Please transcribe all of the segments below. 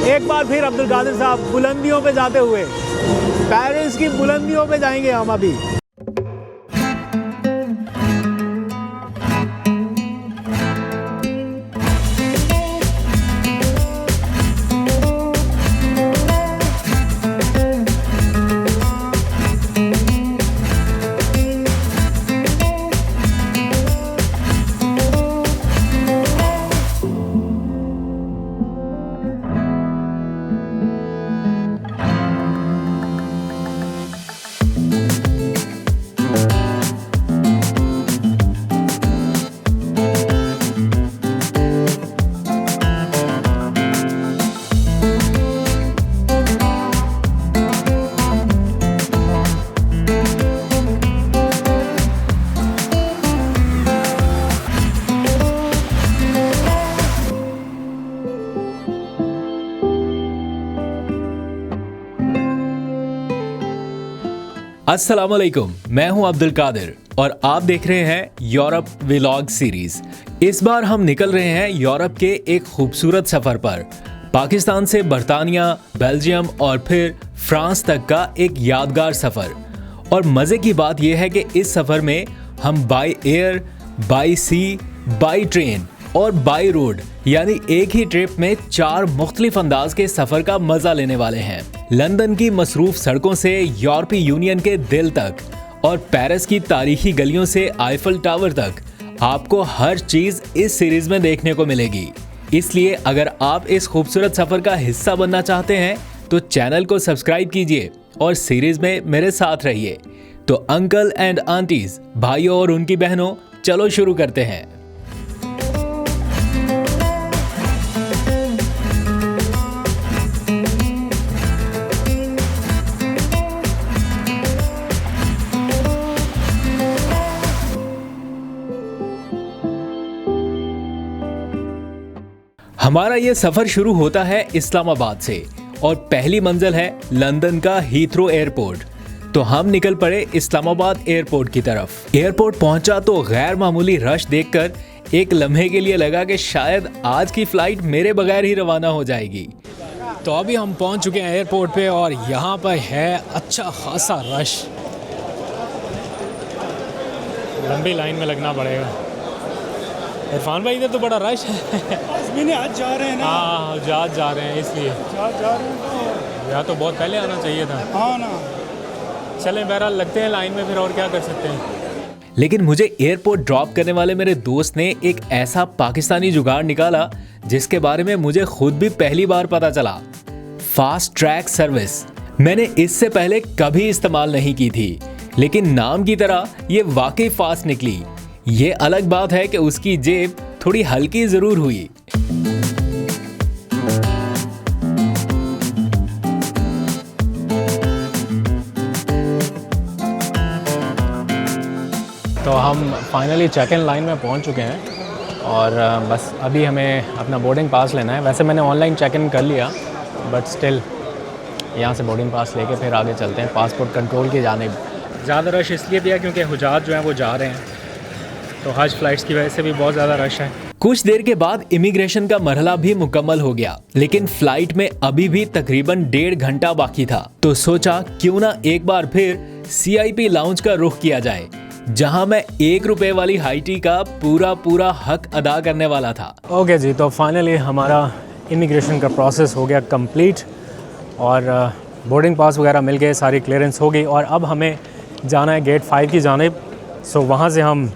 एक बार फिर अब्दुल कादिर साहब बुलंदियों पे जाते हुए, पेरिस की बुलंदियों पे जाएंगे हम अभी। अस्सलामुअलैकुम, मैं हूं अब्दुल कादिर और आप देख रहे हैं यूरोप व्लॉग सीरीज। इस बार हम निकल रहे हैं यूरोप के एक खूबसूरत सफर पर। पाकिस्तान से बर्तानिया, बेल्जियम और फिर फ्रांस तक का एक यादगार सफर। और मजे की बात यह है कि इस सफर में हम by air, by sea, by train और बाय रोड यानी एक ही ट्रिप में 4 मुख्तलिफ अंदाज के सफर का मजा लेने वाले हैं। लंदन की मसरूफ सड़कों से यूरोपीय यूनियन के दिल तक और पेरिस की तारीखी गलियों से आईफल टावर तक आपको हर चीज इस सीरीज में देखने को मिलेगी। इसलिए अगर आप इस खूबसूरत सफर का हिस्सा बनना चाहते हैं तो चैनल को सब्सक्राइब कीजिए और सीरीज में मेरे साथ रहिए। तो अंकल एंड आंटीज, भाइयों और उनकी बहनों, चलो शुरू करते हैं। हमारा ये सफर शुरू होता है इस्लामाबाद से और पहली मंजिल है लंदन का हीथ्रो एयरपोर्ट। तो हम निकल पड़े इस्लामाबाद एयरपोर्ट की तरफ। एयरपोर्ट पहुंचा तो गैर मामूली रश देखकर एक लम्हे के लिए लगा कि शायद आज की फ्लाइट मेरे बगैर ही रवाना हो जाएगी। तो अभी हम पहुंच चुके हैं एयरपोर्ट पे और यहाँ पर है अच्छा खासा रश। लंबी लाइन में लगना पड़ेगा। इरफान भाई, इधर तो बड़ा रश है। आज जा रहे हैं ना। हाँ, जहाज जा रहे हैं इसलिए। जा रहे हैं यहाँ तो बहुत पहले आना चाहिए था। हाँ ना। चलें, बहरहाल लगते हैं लाइन में, फिर और क्या कर सकते हैं। लेकिन मुझे एयरपोर्ट ड्रॉप करने वाले मेरे दोस्त ने एक ऐसा पाकिस्तानी जुगाड़ निकाला जिसके बारे में मुझे खुद भी पहली बार पता चला। Fast track service. मैंने इससे पहले कभी इस्तेमाल नहीं की थी, लेकिन नाम की तरह ये वाकई फास्ट निकली। ये अलग बात है कि उसकी जेब थोड़ी हल्की जरूर हुई। तो हम फाइनली चेक इन लाइन में पहुंच चुके हैं और बस अभी हमें अपना बोर्डिंग पास लेना है। वैसे मैंने ऑनलाइन चेक इन कर लिया, बट स्टिल यहाँ से बोर्डिंग पास लेके फिर आगे चलते हैं पासपोर्ट कंट्रोल की जानिब। ज़्यादा रश इसलिए भी है क्योंकि हुजात जो हैं वो जा रहे हैं, तो हज फ्लाइट्स की वजह से भी बहुत ज़्यादा रश है। कुछ देर के बाद इमिग्रेशन का मरहला भी मुकम्मल हो गया, लेकिन फ्लाइट में अभी भी तकरीबन 1.5 घंटा बाकी था। तो सोचा क्यों ना एक बार फिर CIP लाउंज का रुख किया जाए, जहां मैं 1 रुपए वाली हाई टी का पूरा हक अदा करने वाला था। ओके जी, तो फाइनली हमारा इमिग्रेशन का प्रोसेस हो गया कंप्लीट और बोर्डिंग पास वगैरह मिल गए, सारी क्लियरेंस हो गई और अब हमें जाना है गेट 5 की जानिब। सो वहाँ से हम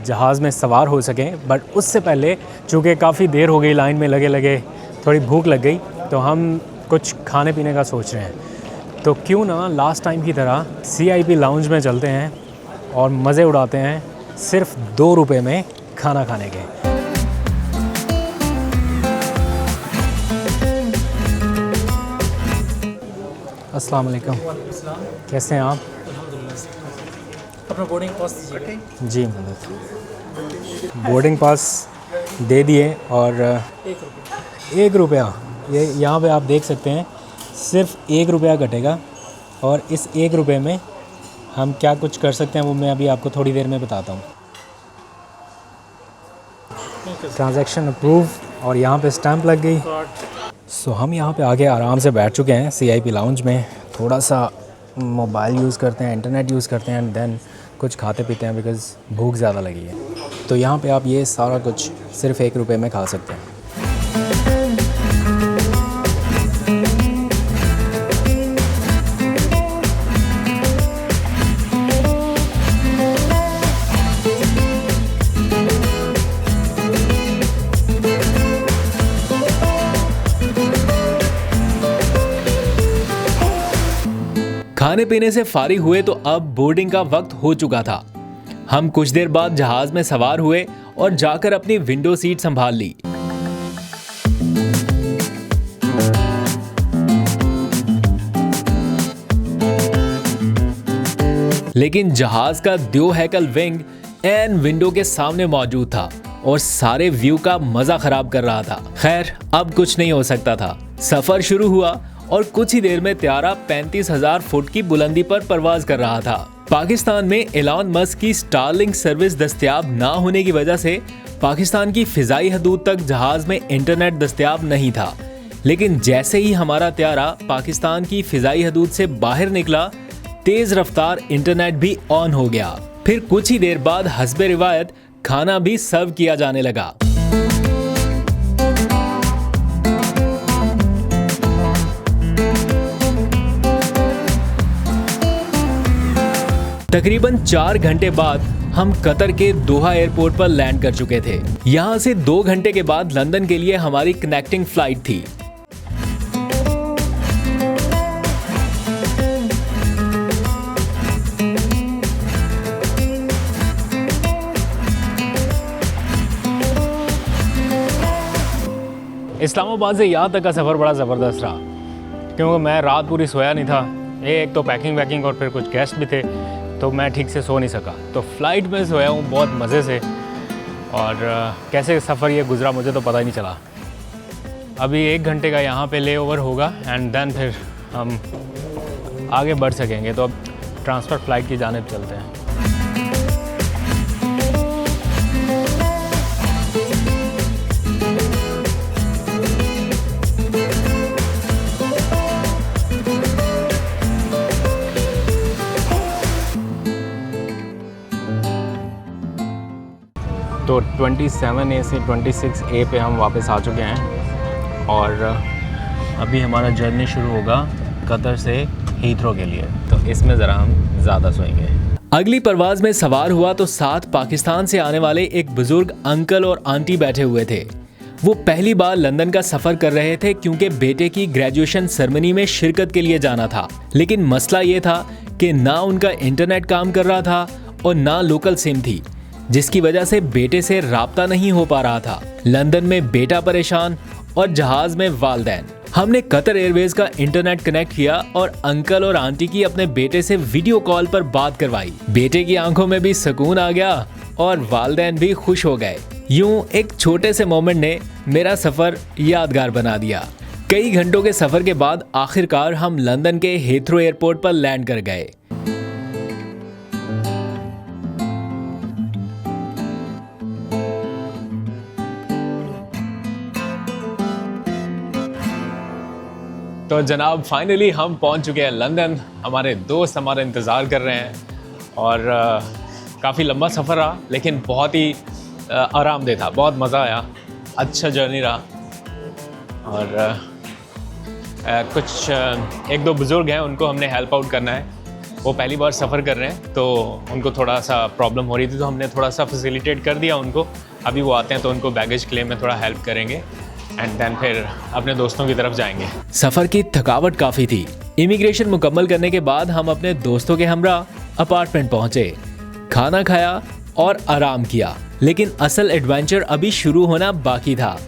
जहाज़ में सवार हो सकें। बट उससे पहले चूँकि काफ़ी देर हो गई लाइन में लगे थोड़ी भूख लग गई, तो हम कुछ खाने पीने का सोच रहे हैं। तो क्यों ना लास्ट टाइम की तरह CIP लाउंज में चलते हैं और मज़े उड़ाते हैं सिर्फ 2 रुपए में खाना खाने के। अस्सलाम वालेकुम, कैसे हैं आप? अपना बोर्डिंग पास दीजिए। जी मदद। बोर्डिंग पास दे दिए और 1 रुपया, ये यहाँ पे आप देख सकते हैं सिर्फ 1 रुपया कटेगा और इस 1 रुपये में हम क्या कुछ कर सकते हैं वो मैं अभी आपको थोड़ी देर में बताता हूँ। ट्रांजैक्शन अप्रूव और यहाँ पे स्टैंप लग गई। सो हम यहाँ पे आके आराम से बैठ चुके हैं CIP लाउंज में। थोड़ा सा मोबाइल यूज़ करते हैं, इंटरनेट यूज़ करते हैं एंड देन कुछ खाते पीते हैं बिकॉज़ भूख ज़्यादा लगी है। तो यहाँ पे आप ये सारा कुछ सिर्फ 1 रुपये में खा सकते हैं। खाने पीने से फारिग हुए तो अब बोर्डिंग का वक्त हो चुका था। हम कुछ देर बाद जहाज में सवार हुए और जाकर अपनी विंडो सीट संभाल ली। लेकिन जहाज का द्यो हैकल विंग एन विंडो के सामने मौजूद था और सारे व्यू का मजा खराब कर रहा था। खैर, अब कुछ नहीं हो सकता था। सफर शुरू हुआ और कुछ ही देर में त्यारा 35,000 फुट की बुलंदी पर परवाज कर रहा था। पाकिस्तान में एलॉन मस्क की स्टारलिंक सर्विस दस्तयाब ना होने की वजह से पाकिस्तान की फिजाई हदूद तक जहाज में इंटरनेट दस्तयाब नहीं था। लेकिन जैसे ही हमारा त्यारा पाकिस्तान की फिजाई हदूद से बाहर निकला, तेज रफ्तार इंटरनेट भी ऑन हो गया। फिर कुछ ही देर बाद हस्बे रिवायत खाना भी सर्व किया जाने लगा। तकरीबन 4 घंटे बाद हम कतर के दोहा एयरपोर्ट पर लैंड कर चुके थे। यहाँ से 2 घंटे के बाद लंदन के लिए हमारी कनेक्टिंग फ्लाइट थी। इस्लामाबाद से यहाँ तक का सफ़र बड़ा ज़बरदस्त रहा क्योंकि मैं रात पूरी सोया नहीं था। एक तो पैकिंग और फिर कुछ गेस्ट भी थे तो मैं ठीक से सो नहीं सका। तो फ़्लाइट में सोया हूँ बहुत मज़े से और कैसे सफ़र ये गुज़रा मुझे तो पता ही नहीं चला। अभी 1 घंटे का यहाँ पे ले ओवर होगा एंड देन फिर हम आगे बढ़ सकेंगे। तो अब ट्रांसफ़र फ़्लाइट की जानिब चलते हैं। तो 27A से 26A पे हम वापस आ चुके हैं और अभी हमारा जर्नी शुरू होगा कतर से हीथ्रो के लिए। तो इसमें ज़रा हम ज़्यादा सोएंगे। अगली परवाज में सवार हुआ तो साथ पाकिस्तान से आने वाले एक बुजुर्ग अंकल और आंटी बैठे हुए थे। वो पहली बार लंदन का सफ़र कर रहे थे क्योंकि बेटे की ग्रेजुएशन सेरेमनी में शिरकत के लिए जाना था। लेकिन मसला ये था कि ना उनका इंटरनेट काम कर रहा था और ना लोकल सिम थी, जिसकी वजह से बेटे से राब्ता नहीं हो पा रहा था। लंदन में बेटा परेशान और जहाज में वालदैन। हमने कतर एयरवेज का इंटरनेट कनेक्ट किया और अंकल और आंटी की अपने बेटे से वीडियो कॉल पर बात करवाई। बेटे की आंखों में भी सुकून आ गया और वालदैन भी खुश हो गए। यूं एक छोटे से मोमेंट ने मेरा सफर यादगार बना दिया। कई घंटों के सफर के बाद आखिरकार हम लंदन के हीथ्रो एयरपोर्ट पर लैंड कर गए। तो जनाब फाइनली हम पहुंच चुके हैं लंदन। हमारे दोस्त हमारा इंतज़ार कर रहे हैं और काफ़ी लंबा सफ़र रहा लेकिन बहुत ही आरामदेह था। बहुत मज़ा आया, अच्छा जर्नी रहा। और कुछ 1-2 बुज़ुर्ग हैं, उनको हमने हेल्प आउट करना है। वो पहली बार सफ़र कर रहे हैं तो उनको थोड़ा सा प्रॉब्लम हो रही थी तो हमने थोड़ा सा फैसिलिटेट कर दिया उनको। अभी वो आते हैं तो उनको बैगेज क्लेम में थोड़ा हेल्प करेंगे एंड देन फिर अपने दोस्तों की तरफ जाएंगे। सफर की थकावट काफी थी। इमिग्रेशन मुकम्मल करने के बाद हम अपने दोस्तों के हमरा अपार्टमेंट पहुंचे, खाना खाया और आराम किया। लेकिन असल एडवेंचर अभी शुरू होना बाकी था।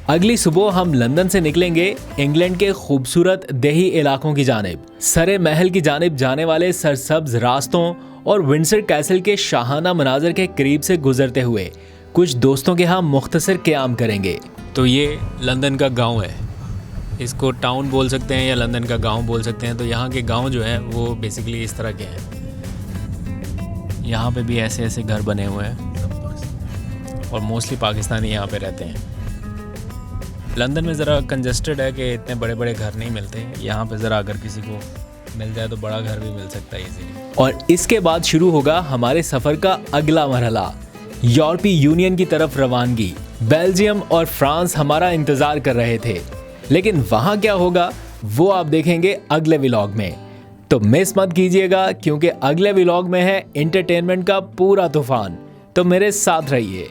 अगली सुबह हम लंदन से निकलेंगे इंग्लैंड के खूबसूरत देही इलाकों की जानिब। सरे महल की जानिब जाने वाले सरसब्ज रास्तों और विंडसर कैसल के शाहाना मनाजर के करीब से गुजरते हुए कुछ दोस्तों के यहाँ मुख्तसर क़याम करेंगे। तो ये लंदन का गांव है, इसको टाउन बोल सकते हैं या लंदन का गांव बोल सकते हैं। तो यहाँ के गांव जो हैं वो बेसिकली इस तरह के हैं। यहाँ पे भी ऐसे ऐसे घर बने हुए हैं और मोस्टली पाकिस्तानी यहाँ पे रहते हैं। लंदन में ज़रा कंजस्टेड है कि इतने बड़े बड़े घर नहीं मिलते। यहाँ पे ज़रा अगर किसी को मिल जाए तो बड़ा घर भी मिल सकता है इजीली। और इसके बाद शुरू होगा हमारे सफ़र का अगला मरहला, यूरोपीय यूनियन की तरफ रवानगी। बेल्जियम और फ्रांस हमारा इंतज़ार कर रहे थे, लेकिन वहाँ क्या होगा वो आप देखेंगे अगले व्लॉग में। तो मिस मत कीजिएगा, क्योंकि अगले व्लॉग में है एंटरटेनमेंट का पूरा तूफान। तो मेरे साथ रहिए।